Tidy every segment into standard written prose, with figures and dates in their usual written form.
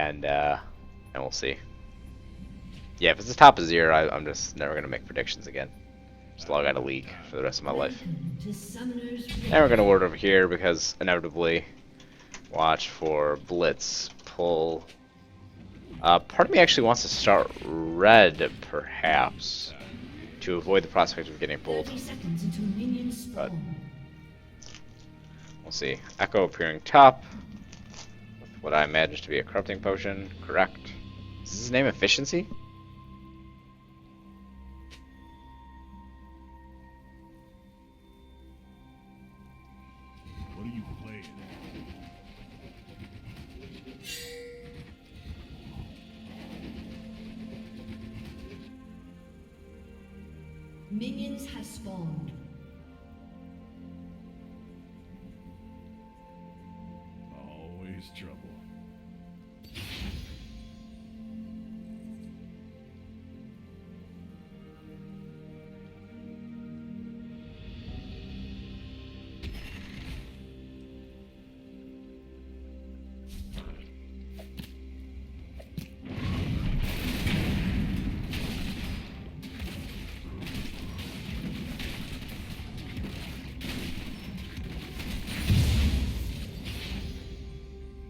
and we'll see. Yeah, if it's the top of 0, I'm just never gonna make predictions again. Just log out of League for the rest of my life. And we're gonna ward over here because inevitably, watch for Blitz pull. Part of me actually wants to start red, perhaps, to avoid the prospect of getting pulled. But we'll see. Echo appearing top with what I imagine to be a corrupting potion. Correct. Is his name Efficiency? What are you playing? Minions have spawned. Always trouble.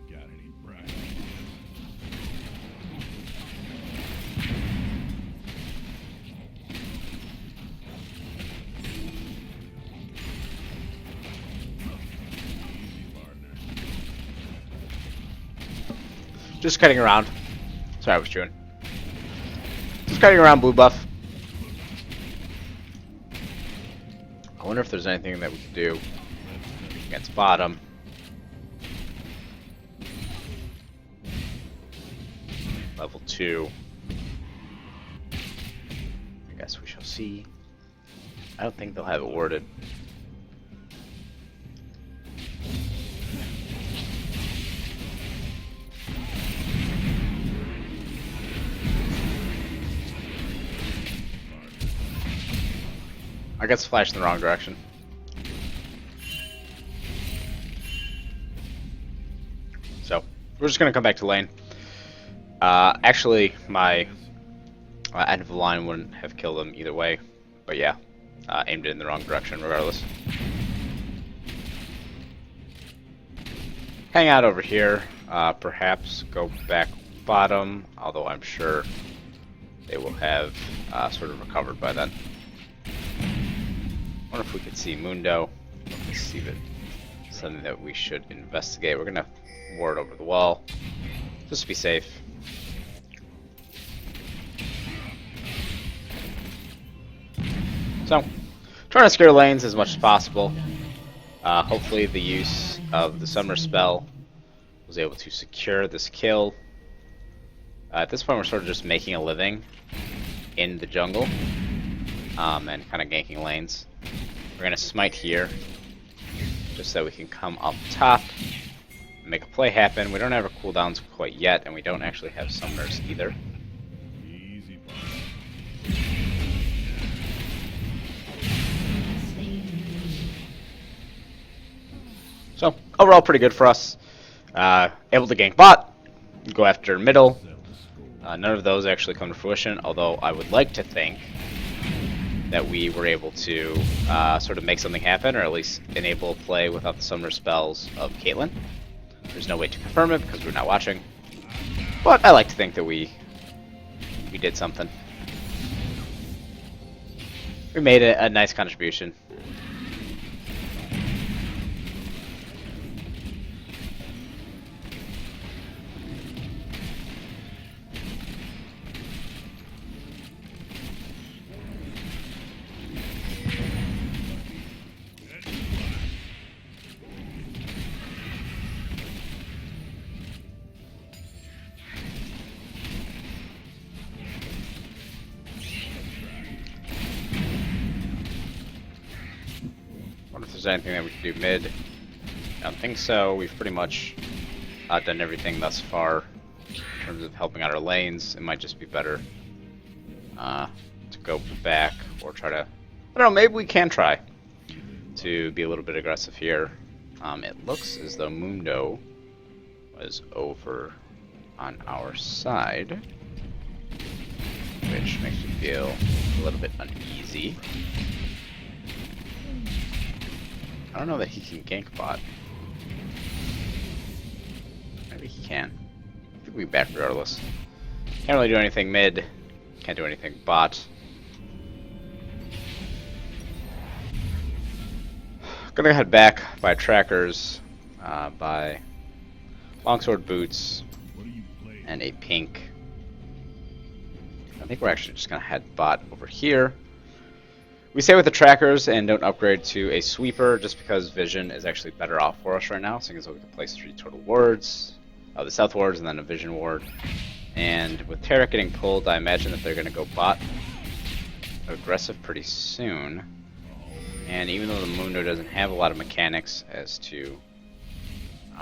Got any pride? Easy, partner. Just cutting around. Sorry, I was chewing. Just cutting around blue buff. I wonder if there's anything that we can do against bottom. Level 2. I guess we shall see. I don't think they'll have it worded. I got splashed in the wrong direction. So, we're just gonna come back to lane. Actually, my end of the line wouldn't have killed them either way, but yeah, aimed it in the wrong direction regardless. Hang out over here, perhaps go back bottom, although I'm sure they will have sort of recovered by then. I wonder if we could see Mundo. Let's see if it's something that we should investigate. We're gonna ward over the wall, just to be safe. So, trying to scare lanes as much as possible. Hopefully the use of the summer spell was able to secure this kill. At this point we're sort of just making a living in the jungle and kind of ganking lanes. We're going to smite here just so we can come up top and make a play happen. We don't have our cooldowns quite yet, and we don't actually have summoners either. Easy, partner. So, overall pretty good for us. Able to gank bot, go after middle. None of those actually come to fruition, although I would like to think that we were able to sort of make something happen, or at least enable play without the summoner spells of Caitlyn. There's no way to confirm it because we're not watching, but I like to think that we did something. We made a nice contribution. If there's anything that we can do mid. I don't think so. We've pretty much done everything thus far in terms of helping out our lanes. It might just be better to go back or try to... I don't know, maybe we can try to be a little bit aggressive here. It looks as though Mundo was over on our side, which makes me feel a little bit uneasy. I don't know that he can gank bot. Maybe he can. I think we'll be back regardless. Can't really do anything mid. Can't do anything bot. Gonna head back by trackers, by longsword boots, and a pink. I think we're actually just gonna head bot over here. We stay with the trackers and don't upgrade to a sweeper just because vision is actually better off for us right now. So we can place 3 total wards, the south wards, and then a vision ward. And with Tarek getting pulled, I imagine that they're going to go bot aggressive pretty soon. And even though the Mundo doesn't have a lot of mechanics as to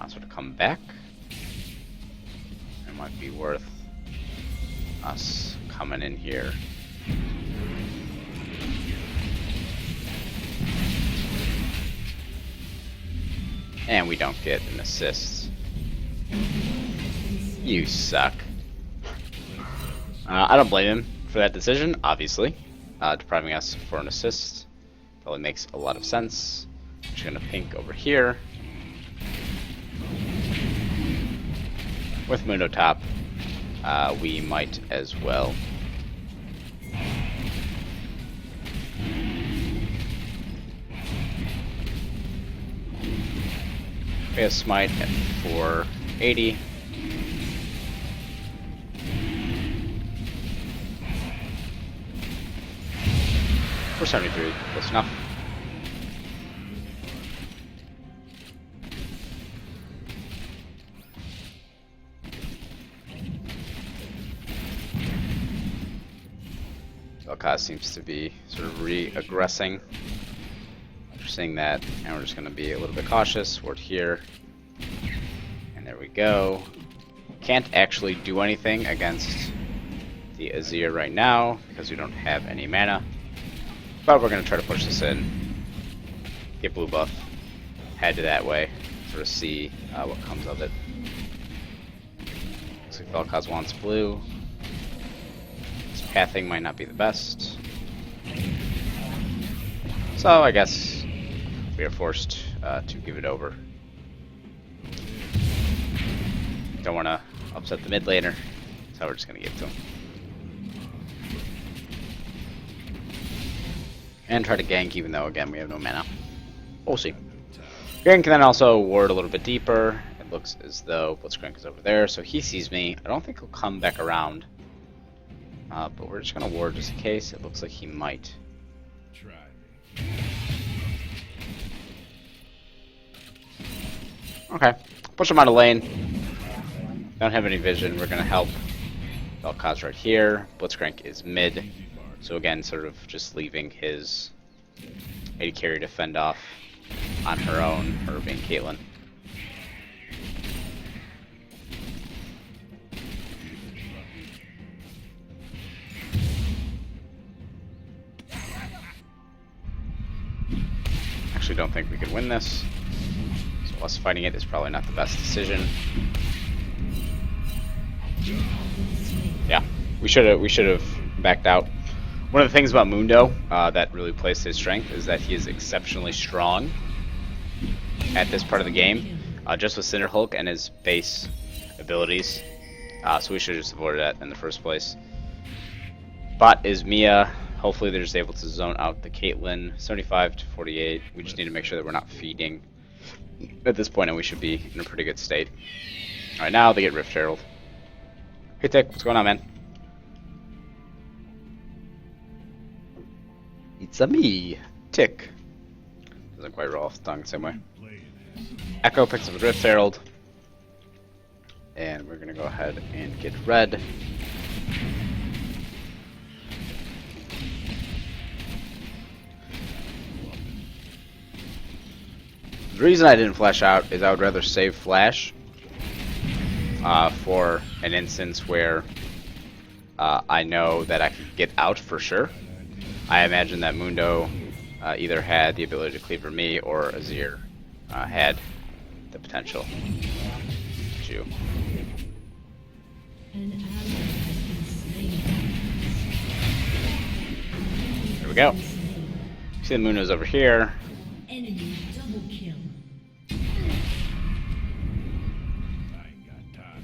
sort of come back, it might be worth us coming in here. And we don't get an assist. You suck. I don't blame him for that decision, obviously. Depriving us for an assist probably makes a lot of sense. I'm just gonna pink over here. With Mundo top, we might as well. We have smite at 480. We're 73, close enough. Vel'Koz seems to be sort of re-aggressing. We're seeing that, and we're just going to be a little bit cautious. Ward here. And there we go. Can't actually do anything against the Azir right now because we don't have any mana. But we're going to try to push this in. Get blue buff. Head that way. Sort of see what comes of it. Looks like Vel'Koz wants blue. This pathing might not be the best. So I guess we are forced to give it over. Don't want to upset the mid laner, so we're just going to give it to him. And try to gank even though, again, we have no mana. We'll see. Gank can then also ward a little bit deeper. It looks as though Blitzcrank is over there, so he sees me. I don't think he'll come back around. But we're just going to ward just in case. It looks like he might. Try me. Okay. Push him out of lane. Don't have any vision. We're going to help Vel'Koz right here. Blitzcrank is mid. So again, sort of just leaving his AD carry to fend off on her own, her being Caitlyn. Actually don't think we could win this. So us fighting it is probably not the best decision. Yeah, we should have backed out. One of the things about Mundo that really plays to his strength is that he is exceptionally strong at this part of the game, just with Cinderhulk and his base abilities. So we should have just avoided that in the first place. Bot is Mia. Hopefully they're just able to zone out the Caitlyn. 75 to 48. We just need to make sure that we're not feeding at this point, and we should be in a pretty good state. Alright, now they get Rift Herald. Hey Tick, what's going on, man? It's a me, Tick. Doesn't quite roll off the tongue the same way. Echo picks up a Rift Herald. And we're gonna go ahead and get red. The reason I didn't flash out is I would rather save flash for an instance where I know that I can get out for sure. I imagine that Mundo either had the ability to cleaver me or Azir had the potential to. There we go. See the Mundo's over here. Enemy double kill. I ain't got time.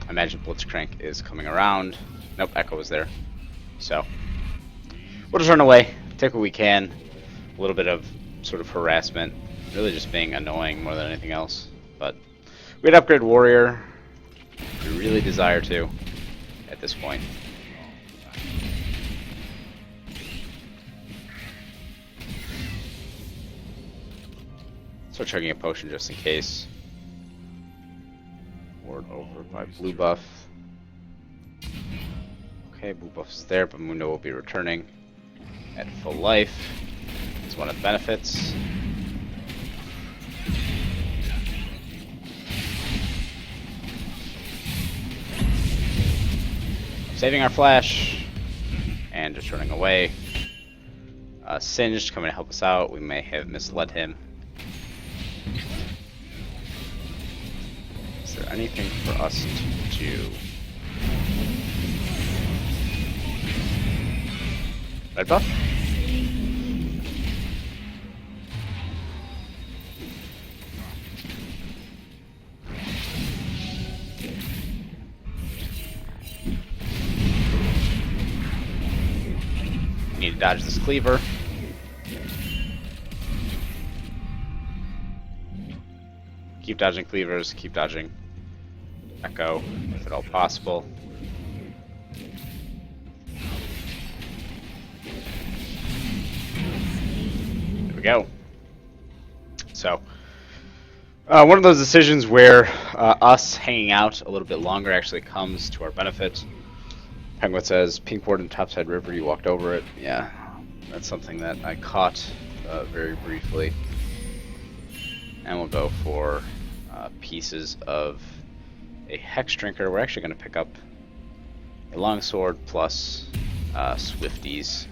I imagine Blitzcrank is coming around. Nope, Echo was there. So, we'll just run away, take what we can. A little bit of sort of harassment, really just being annoying more than anything else. But we'd upgrade Warrior. We really desire to at this point. Start chugging a potion just in case. Ward over by blue buff. Okay, blue buff is there, but Mundo will be returning at full life. It's one of the benefits. Saving our flash and just running away. Singed coming to help us out. We may have misled him. Is there anything for us to do? Red buff? Need to dodge this cleaver. Keep dodging cleavers, keep dodging Echo, if at all possible. There we go. So, one of those decisions where us hanging out a little bit longer actually comes to our benefit. Penguin says, pink ward in Topside River, you walked over it. Yeah, that's something that I caught very briefly. And we'll go for pieces of a Hex Drinker. We're actually going to pick up a Longsword plus Swifties.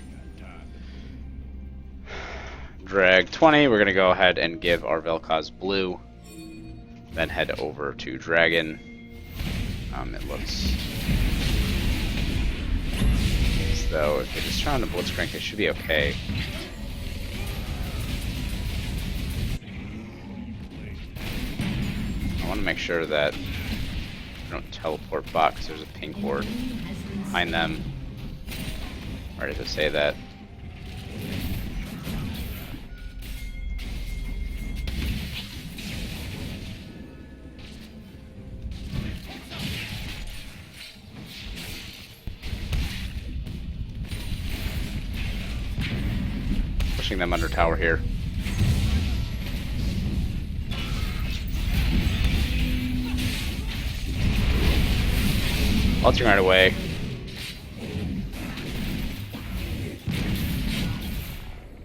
Drag 20, we're going to go ahead and give our Vel'Koz blue. Then head over to Dragon. It looks as though if they just try on the Blitzcrank, it should be okay. I want to make sure that we don't teleport back because there's a pink ward behind them. Ready to say that. Pushing them under tower here. Ulting right away.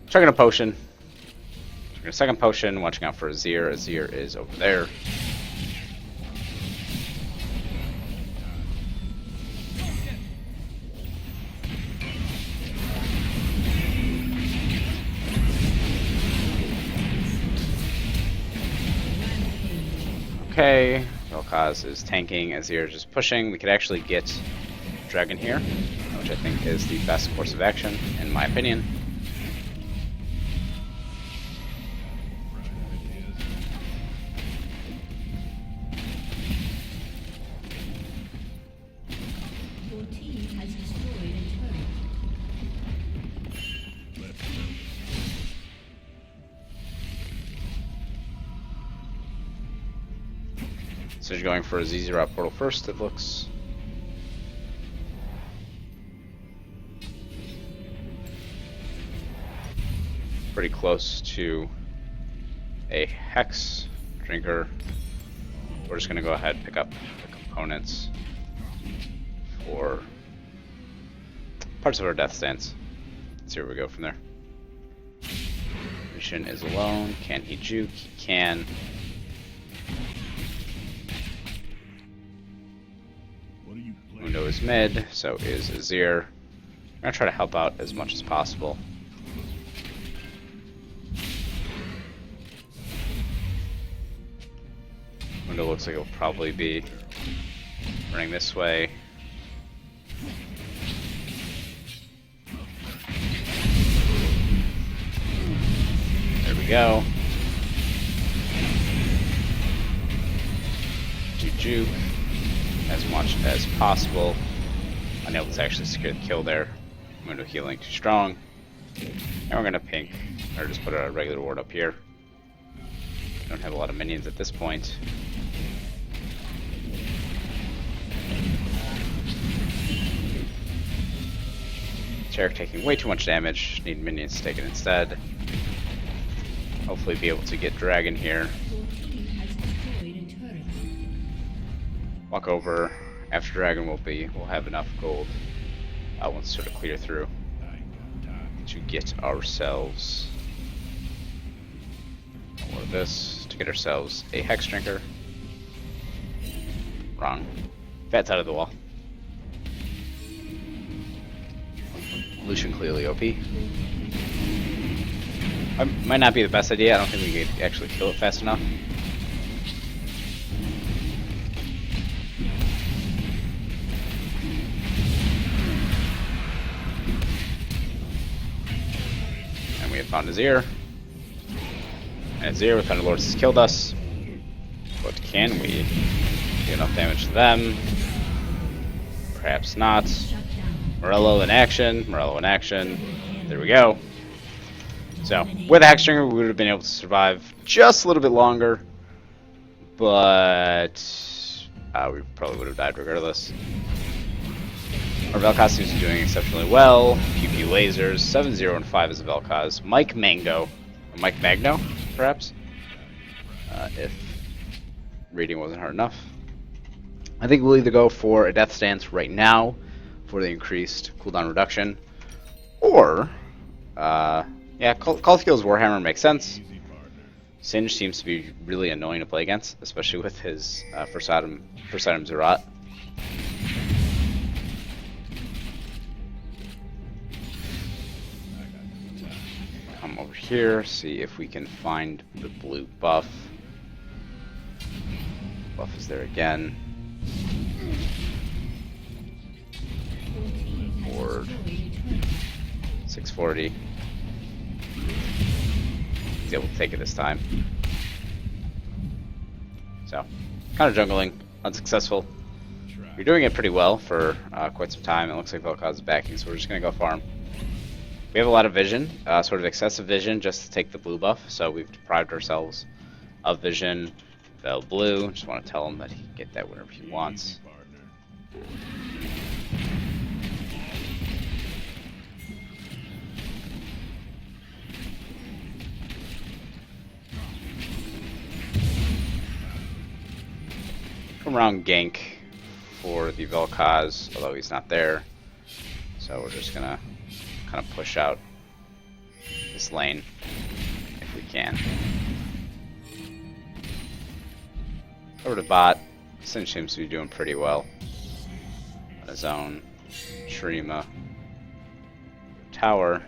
Chugging a potion. Chugging a second potion, watching out for Azir. Azir is over there. Okay, Vel'Koz is tanking, Azir is just pushing. We could actually get Dragon here, which I think is the best course of action, in my opinion. Your team has destroyed a turret. So you're going for a ZZ route portal first, it looks. Pretty close to a Hex Drinker. We're just going to go ahead and pick up the components for parts of our death stance. Let's see where we go from there. Mission is alone. Can he juke? He can. Mundo is mid, so is Azir. I'm going to try to help out as much as possible. Mundo looks like it'll probably be running this way. There we go. Juke as much as possible. Unable to actually secure the kill there. Mundo healing too strong. And we're gonna pink, or just put a regular ward up here. Don't have a lot of minions at this point. Cherrick taking way too much damage. Need minions to take it instead. Hopefully be able to get Dragon here. Walk over. After Dragon we'll have enough gold once sort of clear through to get ourselves more of this, to get ourselves a Hex Drinker. Wrong. Fat's out of the wall. Lucian clearly OP. Might not be the best idea. I don't think we could actually kill it fast enough. And we have found his ear. And his ear with Thunderlords has killed us. But can we do enough damage to them? Perhaps not. Morello in action. Morello in action. There we go. So, with a Hexdringer, we would have been able to survive just a little bit longer. But we probably would have died regardless. Our Vel'Koz seems to be doing exceptionally well. Pew Pew lasers. 7-0 and 5 is a Vel'Koz. Mike Mango. Or Mike Magno, perhaps? If reading wasn't hard enough. I think we'll either go for a Death Stance right now for the increased cooldown reduction. Or, yeah, Call Skills Warhammer makes sense. Singe seems to be really annoying to play against, especially with his first item Zerat. Come over here, see if we can find the blue buff. Buff is there again. Board 640. He's able to take it this time. So, kind of jungling, unsuccessful. You're doing it pretty well for quite some time. It looks like Vel'Koz is backing, so we're just gonna go farm. We have a lot of vision, sort of excessive vision, just to take the blue buff. So we've deprived ourselves of vision. Vel blue. Just want to tell him that he can get that whenever he wants. Come around gank for the Vel'Koz, although he's not there. So we're just gonna kind of push out this lane if we can. Over to bot. Singe seems to be doing pretty well on his own. Shrima. Tower.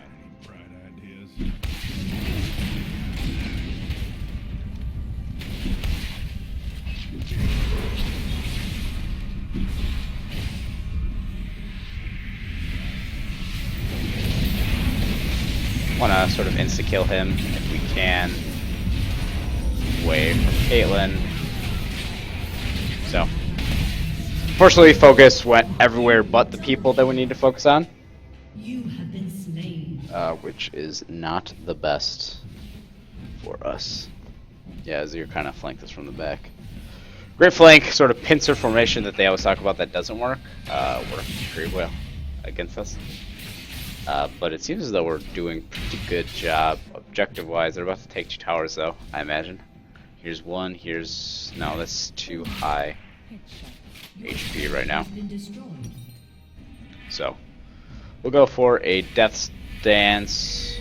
Want to sort of insta-kill him if we can. Away from Caitlyn. So, unfortunately, focus went everywhere but the people that we need to focus on. You have been slain. Which is not the best for us. Yeah, Azir kind of flanked us from the back. Great flank, sort of pincer formation that they always talk about that doesn't work. Worked pretty well against us. But it seems as though we're doing a pretty good job objective-wise. They're about to take 2 towers, though, I imagine. Here's one, here's... No, that's too high HP right now. So, we'll go for a Death Stance.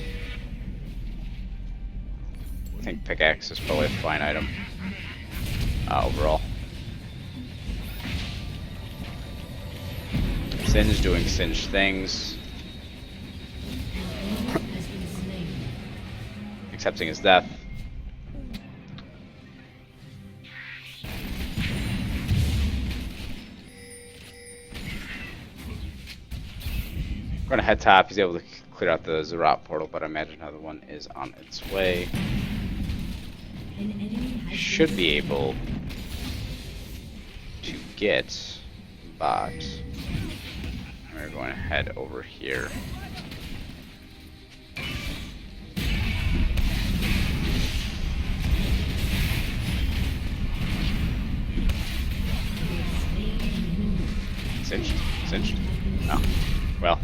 I think Pickaxe is probably a fine item overall. Singe doing Singe things. Accepting his death. We're gonna head top. He's able to clear out the Zerat portal, but I imagine another one is on its way. An enemy has Should been be able to get bot. We're going to head over here. Cinched? No. Well,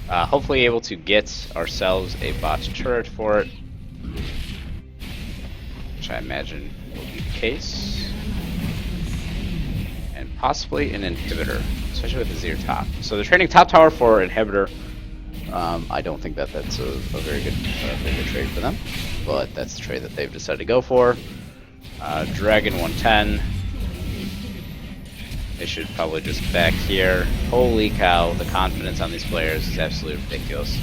hopefully able to get ourselves a bot turret for it, which I imagine will be the case, and possibly an inhibitor, especially with the Zero top. So they're trading top tower for inhibitor. I don't think that that's a very good trade for them, but that's the trade that they've decided to go for. Dragon 110. They should probably just back here. Holy cow, the confidence on these players is absolutely ridiculous.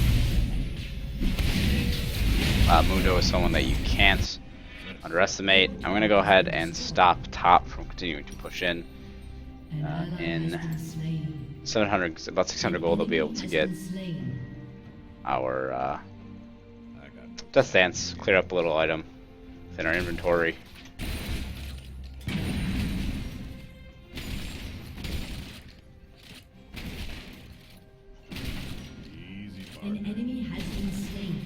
Mundo is someone that you can't underestimate. I'm going to go ahead and stop top from continuing to push in. In 700, about 600 gold, they'll be able to get our Death Dance, clear up a little item within our inventory. An enemy has been slain.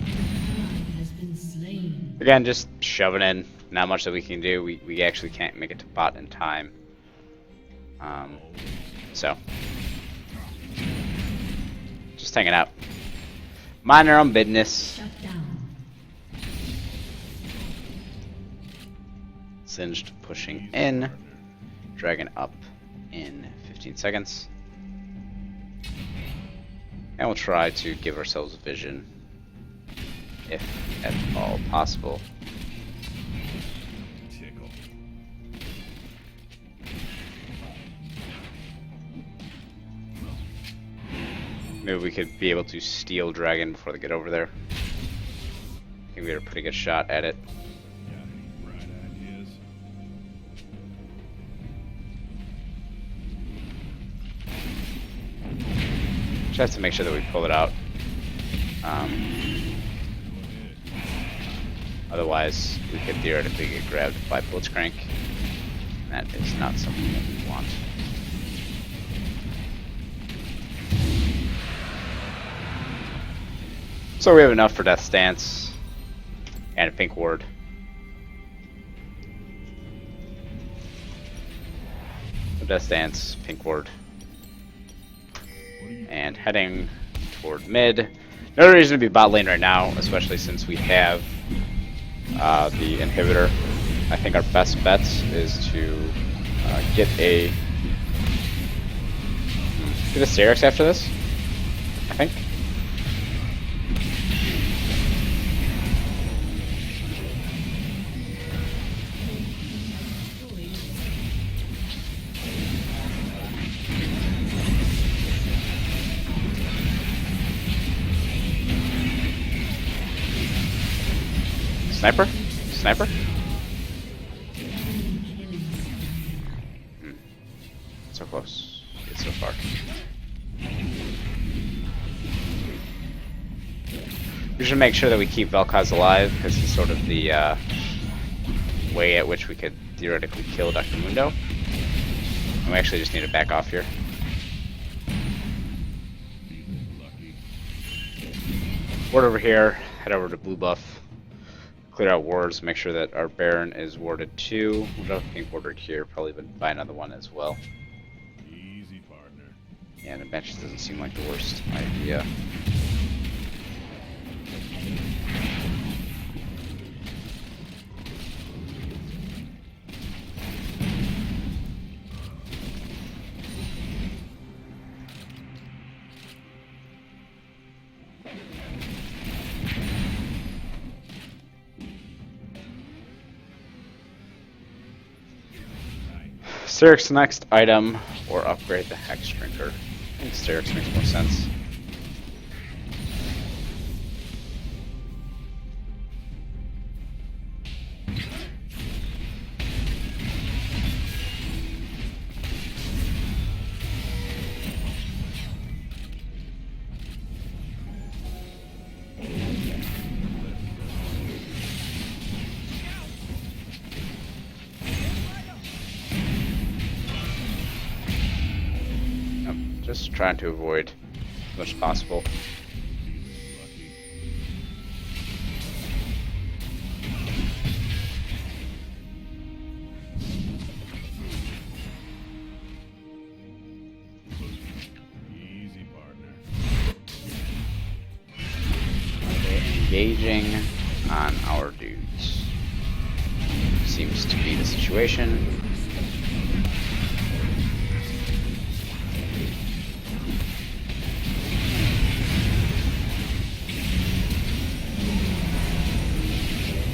An ally has been slain. Again, just shoving in. Not much that we can do. We actually can't make it to bot in time. So just hanging out. Mind our own business. Shut down. Singed pushing in. Dragon up in 15 seconds. And we'll try to give ourselves vision, if at all possible. Tickle. Maybe we could be able to steal Dragon before they get over there. I think we had a pretty good shot at it. Got any bright ideas? Just have to make sure that we pull it out. Otherwise, we could theoretically get grabbed by Blitzcrank. That is not something that we want. So we have enough for Death Stance and a pink ward. So Death Stance, pink ward, and heading toward mid. No reason to be bot lane right now, especially since we have the inhibitor. I think our best bets is to get a Syrinx after this, I think. Sniper? Sniper? So close. It's so far. We should make sure that we keep Vel'Koz alive, because he's sort of the way at which we could theoretically kill Dr. Mundo. And we actually just need to back off here. Ward over here, head over to blue buff. Clear out wards, make sure that our Baron is warded too. We'll have pink warded here, probably buy another one as well. Easy, partner. Yeah, the bench doesn't seem like the worst idea. Syric's next item, or upgrade the Hex Drinker. I think Syric's makes more sense. just trying to avoid as much as possible. Lucky. Easy, partner. Engaging on our dudes. Seems to be the situation.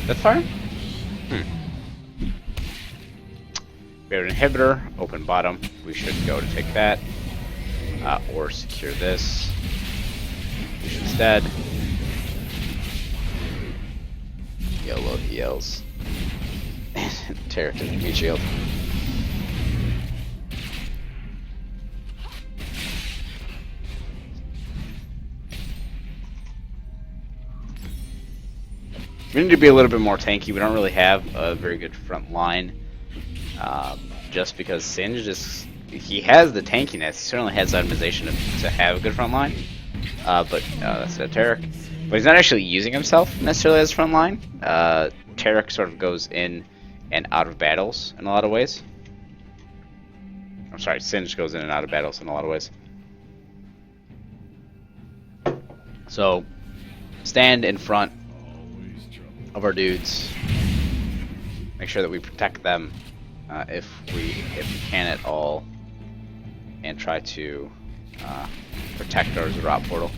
That fire? We have an inhibitor, open bottom. We should go to take that. Or secure this. We should instead. YOLO, he yells. Terror to meat shield. We need to be a little bit more tanky. We don't really have a very good front line. Just because Singe just... He has the tankiness. He certainly has the itemization to have a good front line. But that's Tarek. But he's not actually using himself necessarily as front line. Tarek sort of goes in and out of battles in a lot of ways. I'm sorry, Singe goes in and out of battles in a lot of ways. So, stand in front of our dudes. Make sure that we protect them if we can at all, and try to protect our Zerat portal.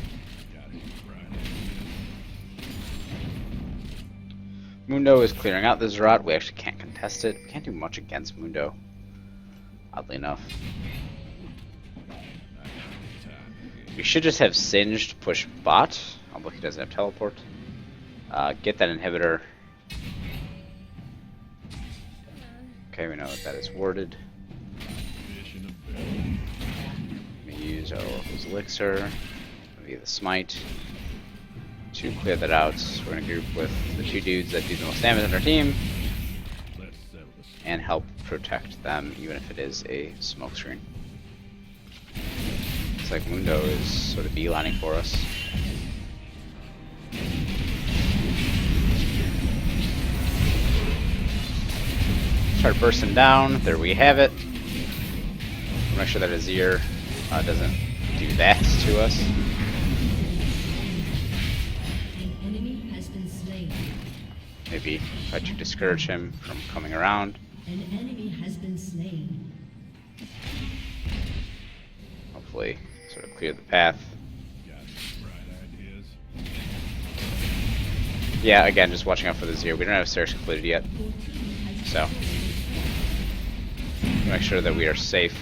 Mundo is clearing out the Zerat. We actually can't contest it. We can't do much against Mundo, oddly enough. We should just have Singed push bot, although he doesn't have teleport. Get that inhibitor. Okay, we know that is warded. We use our Oracle's Elixir via the Smite to clear that out. So we're going to group with the two dudes that do the most damage on our team and help protect them, even if it is a smoke screen. Looks like Mundo is sort of beelining for us. Start bursting down. There we have it. Make sure that Azir doesn't do that to us. An enemy has been slain. Maybe try to discourage him from coming around. An enemy has been slain. Hopefully, sort of clear the path. Yeah, again, just watching out for the Azir. We don't have Search completed yet, so make sure that we are safe.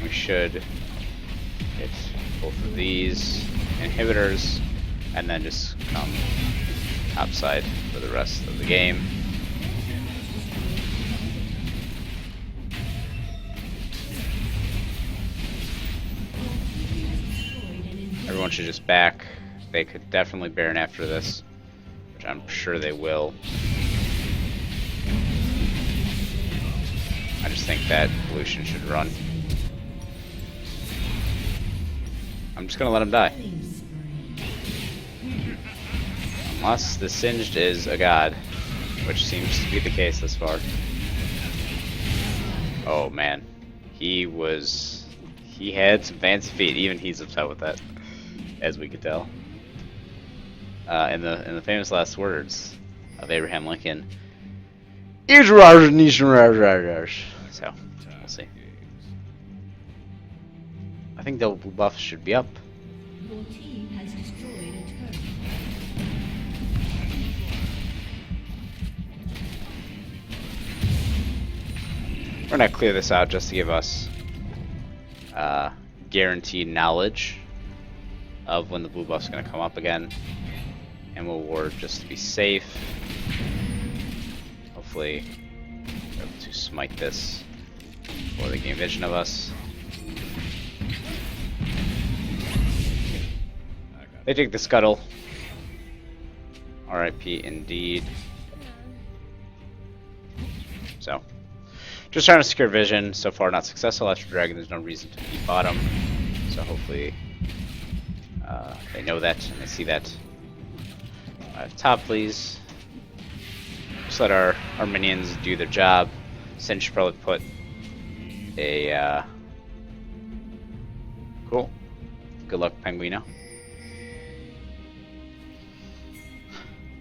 We should hit both of these inhibitors and then just come topside for the rest of the game. Everyone should just back. They could definitely Baron after this, which I'm sure they will. I just think that Pollution should run. I'm just gonna let him die. Unless the Singed is a god, which seems to be the case thus far. Oh man. He had some fancy feet. Even he's upset with that, as we could tell. In the famous last words of Abraham Lincoln, so, we'll see. I think double blue buff should be up. Your team has destroyed a turret. We're gonna clear this out just to give us guaranteed knowledge of when the blue buff's gonna come up again. And we'll ward just to be safe. Hopefully, we're able to smite this before they gain vision of us. They take the scuttle. RIP indeed. So, Just trying to secure vision. So far, not successful. After Dragon, there's no reason to keep bottom. So hopefully, they know that and they see that. Top, please. Just let our minions do their job. Sin should probably put a cool. Good luck, Penguino.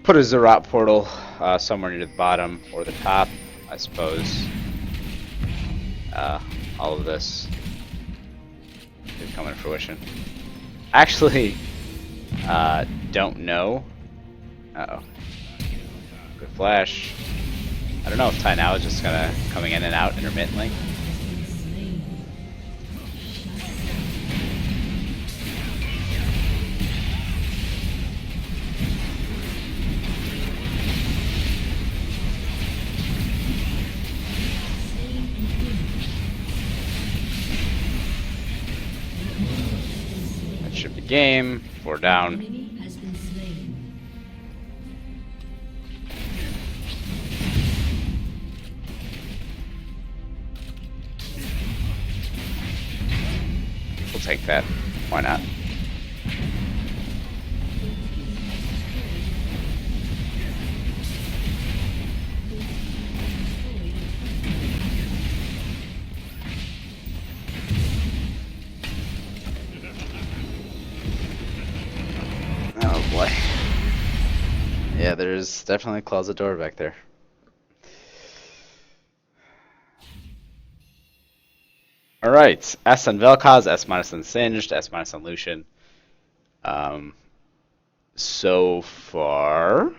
Put a Zerat portal somewhere near the bottom or the top, I suppose. All of this could come into fruition. Actually, don't know. Uh-oh. Good flash. I don't know if Tai now is just kind of coming in and out intermittently. That should be game. 4 down. Enemy has been slain. We'll take that. Why not? Oh boy. Yeah, there's definitely a closet door back there. Alright, S on Vel'Koz, S minus on Singed, S minus on Lucian. So far,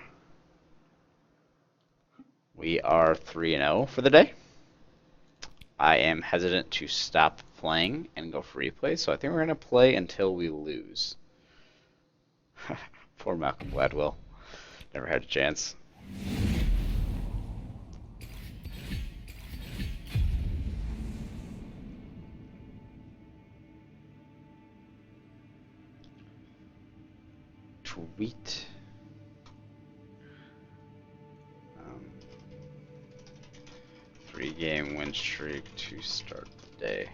we are 3-0 for the day. I am hesitant to stop playing and go for replay, so I think we're going to play until we lose. Poor Malcolm Gladwell. Never had a chance. Tweet. 3-game win streak to start the day.